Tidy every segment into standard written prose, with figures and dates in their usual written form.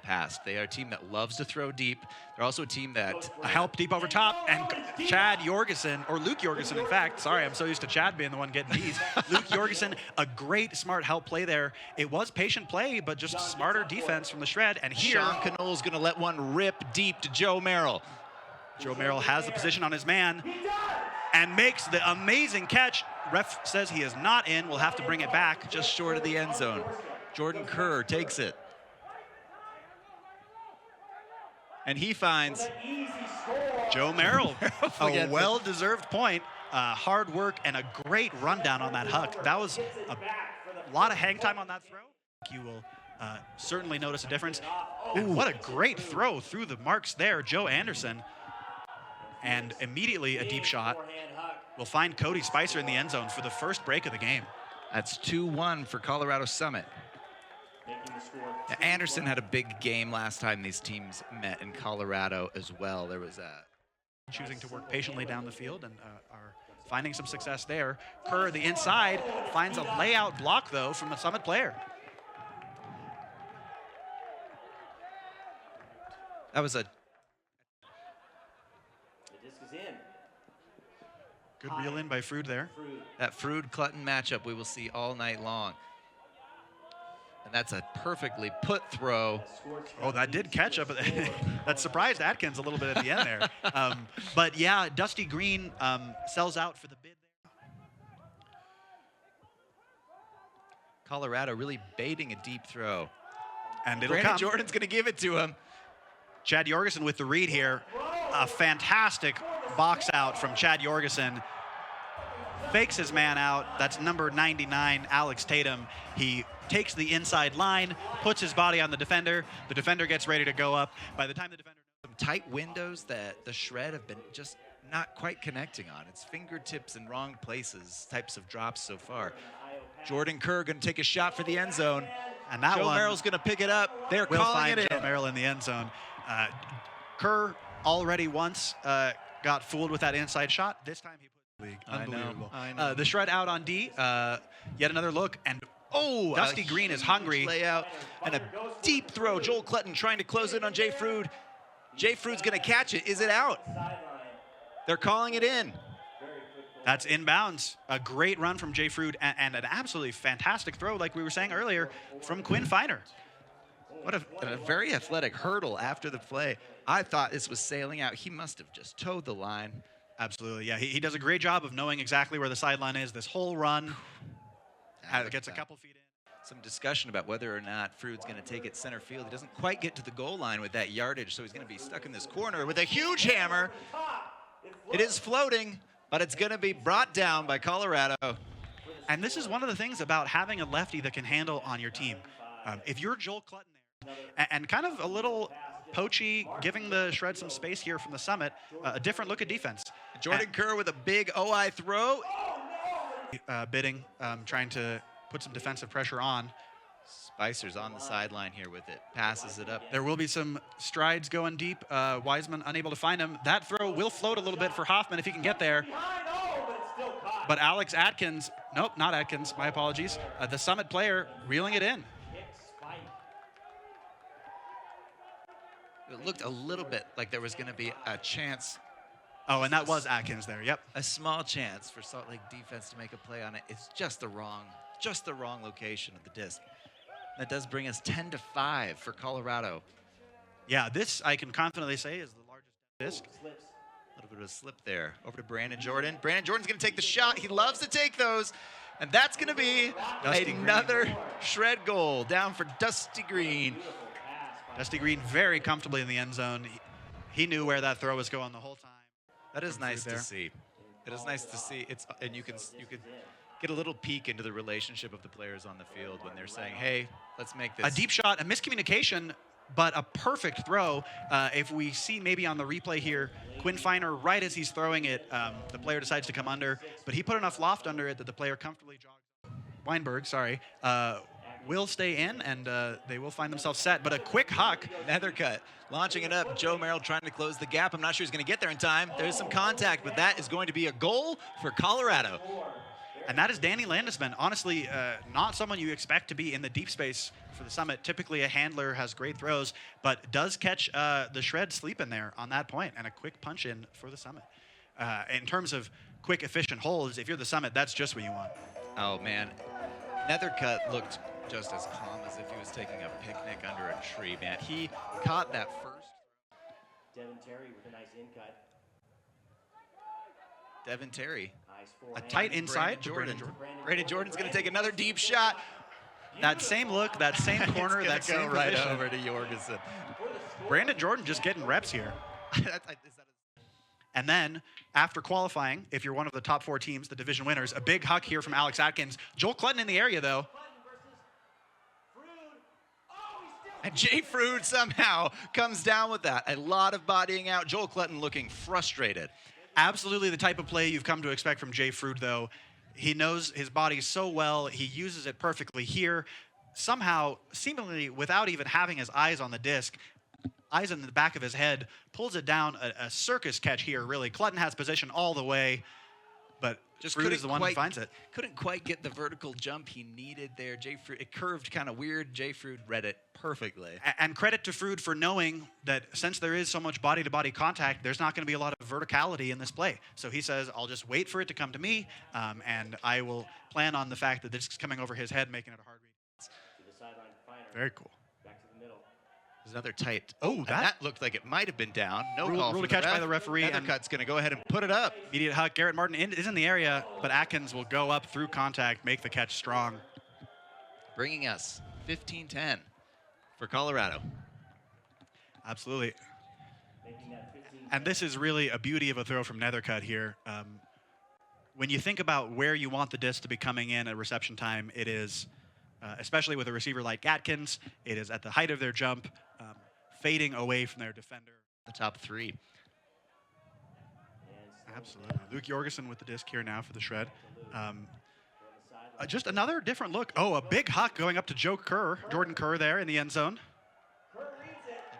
past. They are a team that loves to throw deep. They're also a team that help deep over top, and Chad Jorgensen, or Luke Jorgensen, in fact. Sorry, I'm so used to Chad being the one getting these. Luke Jorgensen, a great, smart help play there. It was patient play, but just smarter defense from the shred. And here, Sean Canole's going to let one rip deep to Joe Merrill. Joe Merrill has the position on his man and makes the amazing catch. Ref says he is not in. We'll have to bring it back. Just short of the end zone. Jordan Kerr takes it. And he finds Joe Merrill, a well-deserved point. Hard work and a great rundown on that huck. That was a lot of hang time on that throw. You will certainly notice a difference. And what a great throw through the marks there, Joe Anderson. And immediately a deep shot. We'll find Cody Spicer in the end zone for the first break of the game. That's 2-1 for Colorado Summit. Now, Anderson had a big game last time these teams met in Colorado as well. There was choosing to work patiently down the field and are finding some success there. Kerr, the inside, finds a layout block, though, from a Summit player. That was a good reel in by Frood there. That Frood-Clutton matchup we will see all night long. And that's a perfectly put throw. Oh, that did catch up. That surprised Atkins a little bit at the end there. But yeah, Dusty Green sells out for the bid there. Colorado really baiting a deep throw. And it'll Brandon come. Jordan's going to give it to him. Chad Jorgensen with the read here. A fantastic box out from Chad Jorgensen. Fakes his man out. That's number 99, Alex Tatum. He takes the inside line, puts his body on the defender. The defender gets ready to go up. By the time the defender... Some tight windows that the shred have been just not quite connecting on. It's fingertips in wrong places, types of drops so far. Jordan Kerr going to take a shot for the end zone. And that Joe one, Merrill's going to pick it up. They're we'll calling find it Joe in. Merrill in the end zone. Kerr already once got fooled with that inside shot. This time he put the league. Unbelievable. I know. The shred out on D. Yet another look. And Dusty Green is hungry. Layout and a deep throw. Joel Clutton trying to close in on Jay Frood. Jay Frood's going to catch it. Is it out? They're calling it in. That's inbounds. A great run from Jay Frood and an absolutely fantastic throw, like we were saying earlier, from Quinn Feiner. What a very athletic hurdle after the play. I thought this was sailing out. He must have just towed the line. Absolutely, yeah. He does a great job of knowing exactly where the sideline is. This whole run gets a couple feet in. Some discussion about whether or not Frood's going to take it center field. He doesn't quite get to the goal line with that yardage, so he's going to be stuck in this corner with a huge hammer. It is floating, but it's going to be brought down by Colorado. And this is one of the things about having a lefty that can handle on your team. If you're Joel Clutton there, and kind of a little poachy, giving the shred some space here from the Summit, a different look at defense. Jordan Kerr with a big OI throw. Bidding, trying to put some defensive pressure on. Spicer's on the sideline here with it. Passes it up. There will be some strides going deep. Wiseman unable to find him. That throw will float a little bit for Hoffman if he can get there. But Alex Atkins, nope, not Atkins, my apologies. The Summit player reeling it in. It looked a little bit like there was going to be a chance. Oh, and that was Atkins there, yep. A small chance for Salt Lake defense to make a play on it. It's just the wrong location of the disc. That does bring us 10-5 for Colorado. Yeah, this I can confidently say is the largest disc. A little bit of a slip there. Over to Brandon Jordan. Brandon Jordan's going to take the shot. He loves to take those. And that's going to be another shred goal down for Dusty Green. Dusty Green very comfortably in the end zone. He knew where that throw was going the whole time. That is nice to see. It is nice to see. And you can get a little peek into the relationship of the players on the field when they're saying, hey, let's make this. A deep shot, a miscommunication, but a perfect throw. If we see maybe on the replay here, Quinn Feiner, right as he's throwing it, the player decides to come under, but he put enough loft under it that the player comfortably jogs. Weinberg, sorry, will stay in, and they will find themselves set. But a quick huck. Nethercut launching it up. Joe Merrill trying to close the gap. I'm not sure he's going to get there in time. There's some contact, but that is going to be a goal for Colorado. And that is Danny Landesman. Honestly, not someone you expect to be in the deep space for the Summit. Typically, a handler has great throws, but does catch the shred sleeping there on that point, and a quick punch in for the Summit. In terms of quick, efficient holds, if you're the Summit, that's just what you want. Oh, man. Nethercut looked just as calm as if he was taking a picnic under a tree, man. He caught that first. Devin Terry with a nice in cut. Devin Terry. A tight inside to Jordan. Brandon Jordan. Brandon Jordan's going to take another deep shot. That same look, that same corner, It's that gonna same go right position. over to Jorgensen. Brandon Jordan just getting reps here. And then, after qualifying, if you're one of the top 4 teams, the division winners, a big huck here from Alex Atkins. Joel Clutton in the area, though. And Jay Frood somehow comes down with that. A lot of bodying out. Joel Clutton looking frustrated. Absolutely the type of play you've come to expect from Jay Frood, though. He knows his body so well. He uses it perfectly here. Somehow, seemingly without even having his eyes on the disc, eyes in the back of his head, pulls it down. A circus catch here, really. Clutton has position all the way, but just Frood is the one who finds it. Couldn't quite get the vertical jump he needed there. Jay Frood, it curved kind of weird. Jay Frood read it perfectly. And credit to Frood for knowing that since there is so much body-to-body contact, there's not going to be a lot of verticality in this play. So he says, I'll just wait for it to come to me, and I will plan on the fact that this is coming over his head, making it a hard read. Very cool. There's another tight. Oh, that looked like it might have been down. No Rule call to for catch the ref. by the referee. Nethercut's going to go ahead and put it up. Immediate huck. Garrett Martin is in the area, but Atkins will go up through contact, make the catch strong. Bringing us 15-10 for Colorado. Absolutely. And this is really a beauty of a throw from Nethercut here. When you think about where you want the disc to be coming in at reception time, it is, especially with a receiver like Atkins, it is at the height of their jump, fading away from their defender. The top 3. Absolutely. Luke Jorgensen with the disc here now for the shred. Just another different look. Oh, a big huck going up to Jordan Kerr there in the end zone.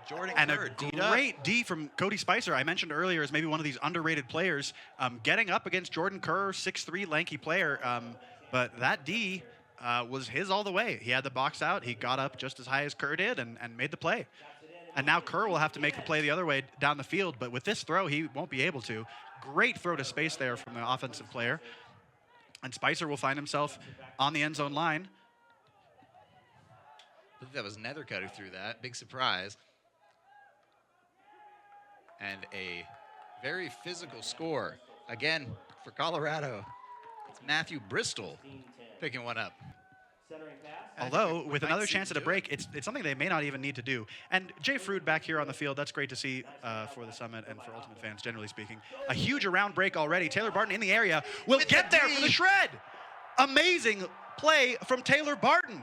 Jordan And Kerr, a great D from Cody Spicer, I mentioned earlier, is maybe one of these underrated players. Getting up against Jordan Kerr, 6'3", lanky player. But that D was his all the way. He had the box out. He got up just as high as Kerr did and made the play. And now Kerr will have to make the play the other way down the field. But with this throw, he won't be able to. Great throw to space there from the offensive player. And Spicer will find himself on the end zone line. I think that was Nethercut who threw that. Big surprise. And a very physical score, again, for Colorado. It's Matthew Bristol picking one up. Although, with another chance at a break, it's something they may not even need to do. And Jay Frood back here on the field, that's great to see for the Summit and for Ultimate fans, generally speaking. A huge around break already. Taylor Barton in the area will get there for the shred. Amazing play from Taylor Barton.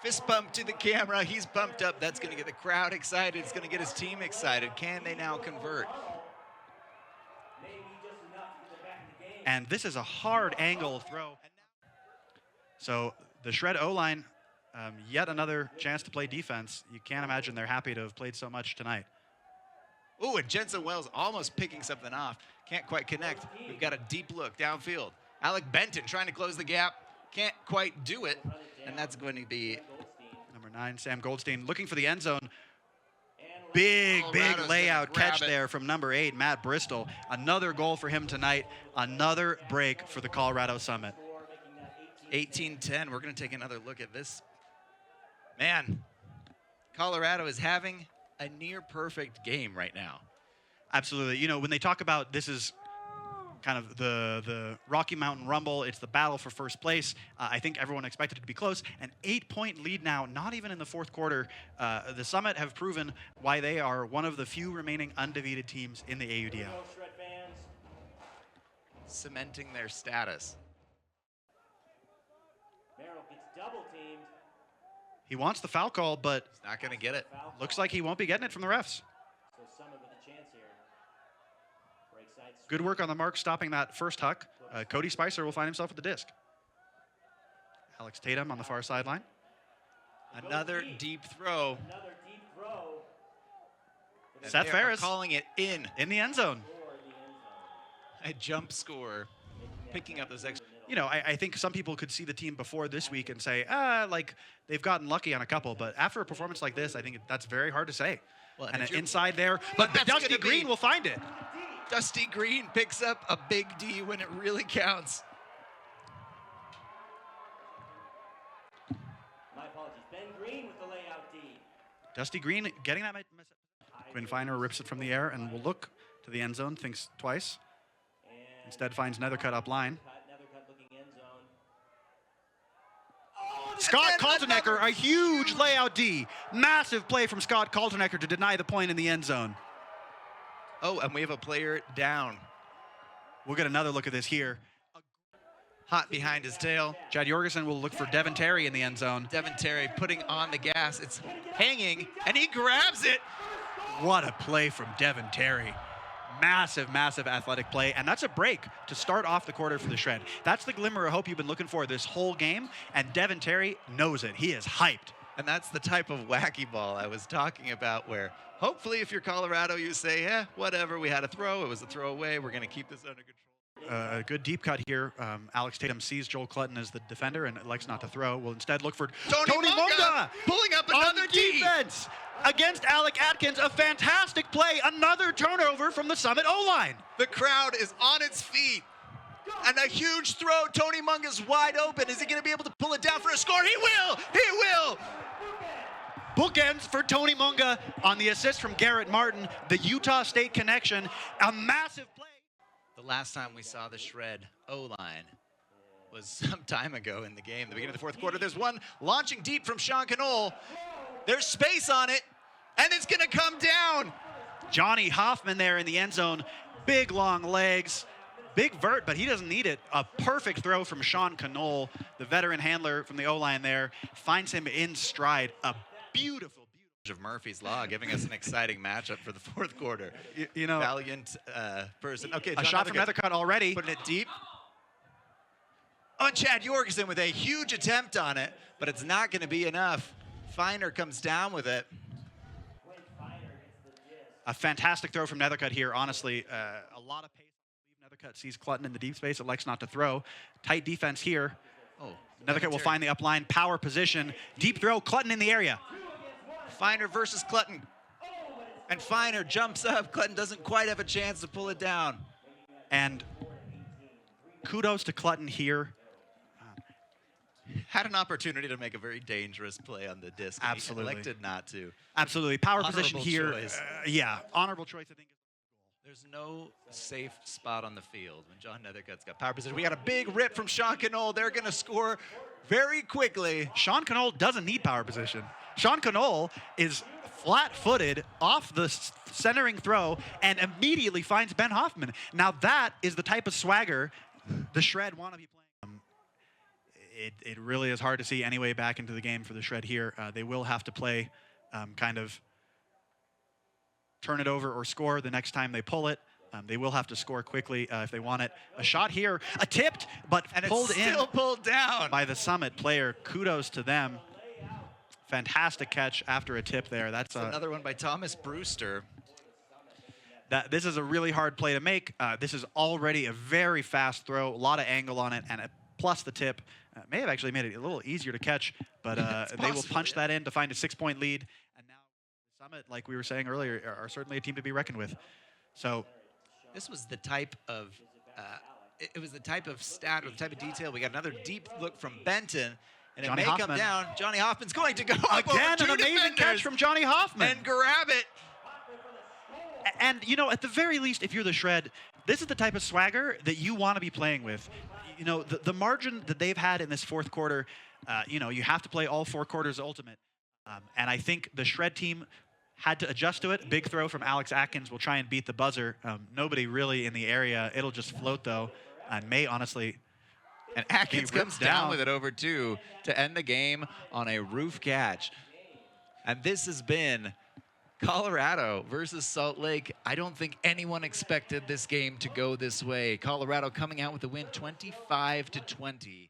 Fist bump to the camera. He's pumped up. That's going to get the crowd excited. It's going to get his team excited. Can they now convert? And this is a hard angle throw. So the shred O-line, yet another chance to play defense. You can't imagine they're happy to have played so much tonight. Ooh, and Jensen Wells almost picking something off. Can't quite connect. We've got a deep look downfield. Alec Benton trying to close the gap. Can't quite do it. And that's going to be number 9, Sam Goldstein, looking for the end zone. Big layout catch there from number 8, Matt Bristol. Another goal for him tonight. Another break for the Colorado Summit. 18-10. We're going to take another look at this. Man, Colorado is having a near perfect game right now. Absolutely. You know, when they talk about this is kind of the Rocky Mountain Rumble, it's the battle for first place. I think everyone expected it to be close. An 8-point lead now, not even in the fourth quarter. The Summit have proven why they are one of the few remaining undefeated teams in the AUDL. Cementing their status. He wants the foul call, but he's not going to get it. Looks like he won't be getting it from the refs. Good work on the mark, stopping that first huck. Cody Spicer will find himself with the disc. Alex Tatum on the far sideline. Another deep throw. Seth Ferris calling it in the end zone. A jump score, picking up those extra. you know, I think some people could see the team before this week and say, like, they've gotten lucky on a couple. But after a performance like this, I think that's very hard to say. Well, and inside there, but Dusty Green will find it. Dusty Green picks up a big D when it really counts. My apologies. Ben Green with the layout D. Dusty Green getting that. Quinn Feiner rips it from the air and will look to the end zone, thinks twice. Instead finds Nethercutt up line. Nethercutt looking end zone. Scott Kaltenecker, a huge layout D. Massive play from Scott Kaltenecker to deny the point in the end zone. Oh, and we have a player down. We'll get another look at this here. Hot behind his tail. Chad Jorgensen will look for Devin Terry in the end zone. Devin Terry putting on the gas. It's hanging, and he grabs it. What a play from Devin Terry. Massive, massive athletic play, and that's a break to start off the quarter for the Shred. That's the glimmer of hope you've been looking for this whole game, and Devin Terry knows it. He is hyped. And that's the type of wacky ball I was talking about, where hopefully if you're Colorado, you say, whatever, we had a throw, it was a throwaway, we're going to keep this under control. A good deep cut here. Alex Tatum sees Joel Clutton as the defender and likes not to throw. Will instead look for Tony Munga pulling up another defense against Alec Atkins. A fantastic play. Another turnover from the Summit O-line. The crowd is on its feet. And a huge throw. Tony Munga's wide open. Is he going to be able to pull it down for a score? He will! He will! Bookends for Tony Munga on the assist from Garrett Martin. The Utah State connection. A massive play. The last time we saw the Shred O-line was some time ago in the game, the beginning of the fourth quarter. There's one launching deep from Sean Knoll. There's space on it, and it's going to come down. Johnny Hoffman there in the end zone. Big, long legs. Big vert, but he doesn't need it. A perfect throw from Sean Knoll, the veteran handler from the O-line there. Finds him in stride. A beautiful of Murphy's Law, giving us an exciting matchup for the fourth quarter. You know, Valiant person. Okay, a shot from Nethercutt already. Putting it deep. On Chad Jorgensen with a huge attempt on it, but it's not going to be enough. Feiner comes down with it. A fantastic throw from Nethercutt here, honestly. A lot of pace. Nethercutt sees Clutton in the deep space. Elects not to throw. Tight defense here. Oh, Nethercutt will find the upline power position. Deep throw, Clutton in the area. Feiner versus Clutton. And Feiner jumps up. Clutton doesn't quite have a chance to pull it down. And kudos to Clutton here. Had an opportunity to make a very dangerous play on the disc. Absolutely. He elected not to. Absolutely. Power Honorable position here. Yeah, honorable choice, I think. There's no safe spot on the field when John Nethercutt's got power position. We got a big rip from Sean Knoll. They're going to score very quickly. Sean Knoll doesn't need power position. Sean Knoll is flat-footed off the centering throw and immediately finds Ben Hoffman. Now that is the type of swagger the Shred want to be playing. It really is hard to see any way back into the game for the Shred here. They will have to play kind of turn it over or score the next time they pull it. They will have to score quickly if they want it. A shot here, a tipped, but pulled in. Still pulled down by the Summit player. Kudos to them. Fantastic catch after a tip there. That's another one by Thomas Brewster. This is a really hard play to make. This is already a very fast throw, a lot of angle on it, and plus the tip may have actually made it a little easier to catch, but they will punch that in to find a 6-point lead. And now Summit, like we were saying earlier, are certainly a team to be reckoned with. So this was the type of it was the type of stat or the type of detail. We got another deep look from Benton. And Johnny it may Hoffman. come down. Johnny Hoffman's going to go up again. An amazing catch from Johnny Hoffman. And grab it. And, you know, at the very least, if you're the Shred, this is the type of swagger that you want to be playing with. You know, the margin that they've had in this fourth quarter, you know, you have to play all 4 quarters ultimate. And I think the Shred team had to adjust to it. Big throw from Alex Atkins will try and beat the buzzer. Nobody really in the area. It'll just float, though, and may honestly... And Atkins comes down with it over 2 to end the game on a roof catch. And this has been Colorado versus Salt Lake. I don't think anyone expected this game to go this way. Colorado coming out with the win 25-20.